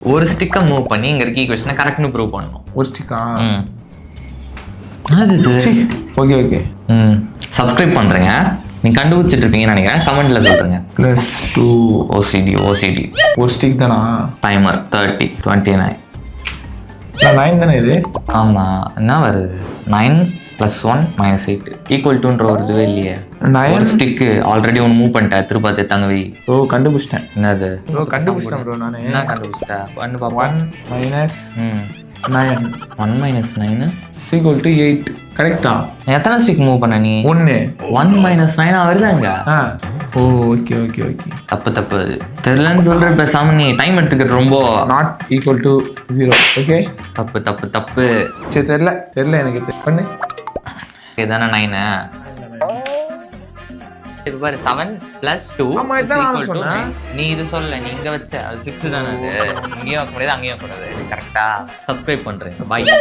ஒரு ஸ்டிக்கை மூவ் பண்ணி இங்க இருக்க ஈக்குவேஷனை கரெக்ட்னு ப்ரூவ் பண்ணணும். ஒரு ஸ்டிக்கா? Okay okay. சப்ஸ்கிரைப் பண்றேங்க. நீ கண்டுபிடிச்சிட்டு இருப்பீங்கன்னு நினைக்கிறேன். கமெண்ட்ல சொல்றீங்க. +2 OCD ஒரு ஸ்டிக் தானா? டைமர் 30 29. 9 தானே இது? ஆமா, என்ன வருது? 9 + 1 - 8 ஈக்குவல் வருதுவே இல்லையே. 9 ஒரு ஸ்டிக்கு ஆல்ரெடி ஒன்று மூவ் பண்ணிட்டேன். திருப்பா தேத்தாங்க வை. ஓ கண்டுபிடிச்சிட்டேன். என்னது? கண்டுபிடிச்சிட்டேன் ப்ரோ நானு. என்ன கண்டுபிடிச்சிட்டா? பண்ணு பாப்பா. 1 - 9 1 - 9 = 8. கரெக்டா? எத்தனை ஸ்டிக் மூவ் பண்ண நீ? 1 1 - 9 வருதாங்க. ஓ ஓகே ஓகே ஓகே. தப்பு அது தெரியலன்னு சொல்ற. பேசாம நீ டைம் எடுத்துக்கிட்டு ரொம்ப. = 0. ஓகே. தப்பு. சரி தெரியல எனக்கு. பண்ணு. இதானே 9. இது பாரு 7 + 2 = 9. நீ இது சொல்ல, நீ இங்க வச்ச அது 6 தானே. அது இங்கேயும் வைக்க முடியாது, அங்கேயும் கூடாது. கரெக்டா? சப்ஸ்கிரைப் பண்றேன். பாய்.